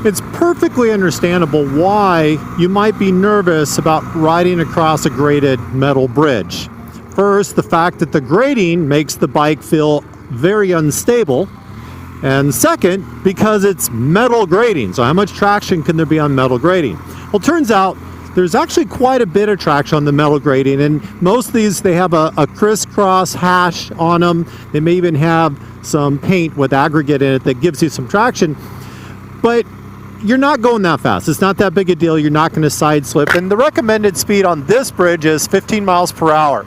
It's perfectly understandable why you might be nervous about riding across a graded metal bridge. First, the fact that the grading makes the bike feel very unstable. And second, because it's metal grading. So how much traction can there be on metal grading? Well, it turns out there's actually quite a bit of traction on the metal grading, and most of these, they have a crisscross hash on them. They may even have some paint with aggregate in it that gives you some traction, but you're not going that fast. It's not that big a deal. You're not going to side slip, and the recommended speed on this bridge is 15 miles per hour.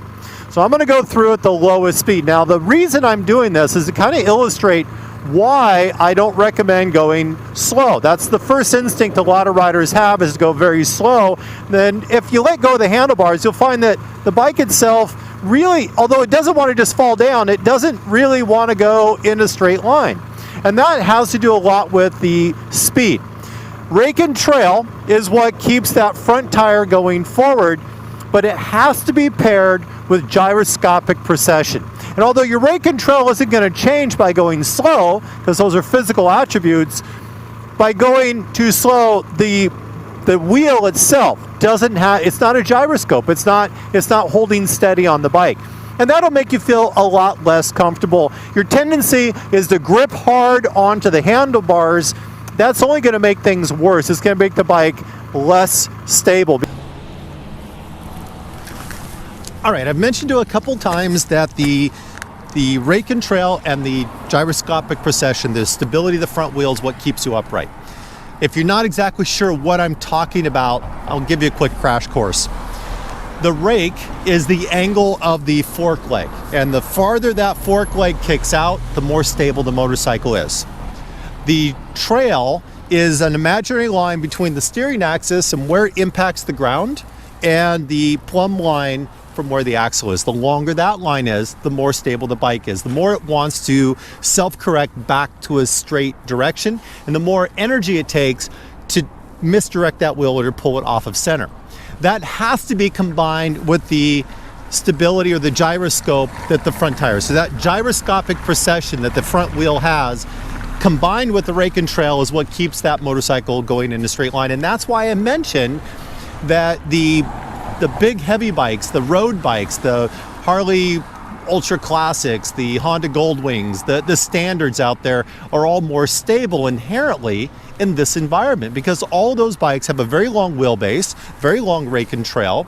So I'm going to go through at the lowest speed. Now, the reason I'm doing this is to kind of illustrate why I don't recommend going slow. That's the first instinct a lot of riders have, is to go very slow. Then if you let go of the handlebars, you'll find that the bike itself really, although it doesn't want to just fall down, it doesn't really want to go in a straight line. And that has to do a lot with the speed. Rake and trail is what keeps that front tire going forward, but it has to be paired with gyroscopic precession. And although your rake and trail isn't going to change by going slow, because those are physical attributes, by going too slow, the wheel itself doesn't have, it's not a gyroscope. It's not holding steady on the bike. And that'll make you feel a lot less comfortable. Your tendency is to grip hard onto the handlebars. That's only going to make things worse. It's going to make the bike less stable. All right, I've mentioned to a couple times that the rake and trail and the gyroscopic precession, the stability of the front wheel, is what keeps you upright. If you're not exactly sure what I'm talking about, I'll give you a quick crash course. The rake is the angle of the fork leg, and the farther that fork leg kicks out, the more stable the motorcycle is. The trail is an imaginary line between the steering axis and where it impacts the ground and the plumb line from where the axle is. The longer that line is, the more stable the bike is. The more it wants to self-correct back to a straight direction, and the more energy it takes to misdirect that wheel or to pull it off of center. That has to be combined with the stability or the gyroscope that the front tire is. So that gyroscopic precession that the front wheel has, combined with the rake and trail, is what keeps that motorcycle going in a straight line. And that's why I mentioned that the big heavy bikes, the road bikes, the Harley Ultra Classics, the Honda Goldwings, the standards out there are all more stable inherently in this environment, because all those bikes have a very long wheelbase, very long rake and trail,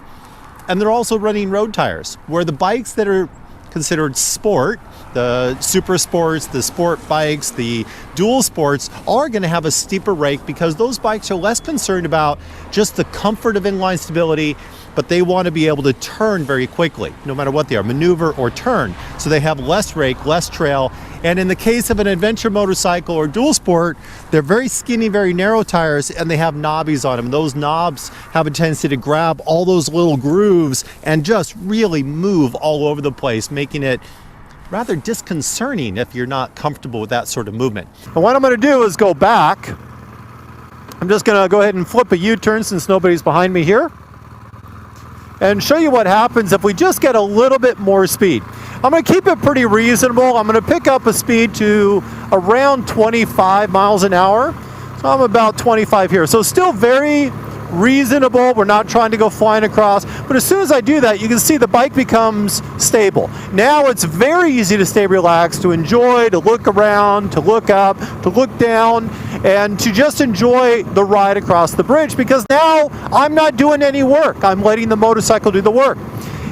and they're also running road tires, where the bikes that are considered sport, the super sports, the sport bikes, the dual sports, are going to have a steeper rake, because those bikes are less concerned about just the comfort of inline stability, but they want to be able to turn very quickly, no matter what they are, maneuver or turn. So they have less rake, less trail. And in the case of an adventure motorcycle or dual sport, they're very skinny, very narrow tires, and they have knobbies on them. Those knobs have a tendency to grab all those little grooves and just really move all over the place, making it rather disconcerting if you're not comfortable with that sort of movement. And what I'm going to do is go back. I'm just going to go ahead and flip a U-turn since nobody's behind me here, and show you what happens if we just get a little bit more speed. I'm going to keep it pretty reasonable. I'm going to pick up a speed to around 25 miles an hour. So I'm about 25 here. So still very reasonable. We're not trying to go flying across. But as soon as I do that, you can see the bike becomes stable. Now it's very easy to stay relaxed, to enjoy, to look around, to look up, to look down, and to just enjoy the ride across the bridge, because now I'm not doing any work. I'm letting the motorcycle do the work.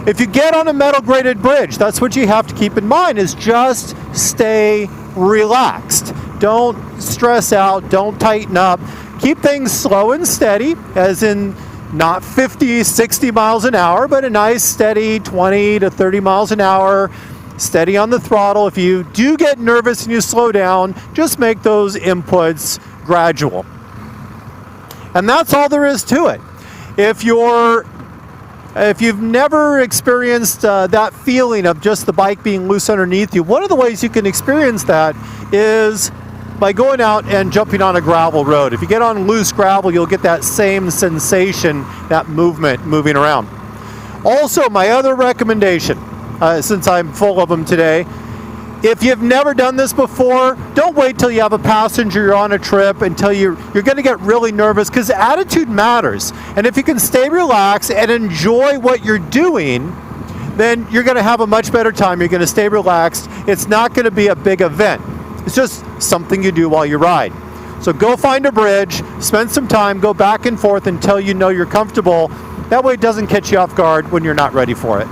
If you get on a metal graded bridge, that's what you have to keep in mind, is just stay relaxed. Don't stress out, don't tighten up. Keep things slow and steady, as in not 50, 60 miles an hour, but a nice steady 20 to 30 miles an hour, steady on the throttle. If you do get nervous and you slow down, just make those inputs gradual. And that's all there is to it. If you've never experienced that feeling of just the bike being loose underneath you, one of the ways you can experience that is by going out and jumping on a gravel road. If you get on loose gravel, you'll get that same sensation, that movement moving around. Also, my other recommendation, since I'm full of them today, If you've never done this before, don't wait till you have a passenger, you're on a trip, until you're going to get really nervous, because attitude matters. And if you can stay relaxed and enjoy what you're doing, then you're going to have a much better time. You're going to stay relaxed. It's not going to be a big event. It's just something you do while you ride. So go find a bridge, spend some time, go back and forth until you know you're comfortable. That way it doesn't catch you off guard when you're not ready for it.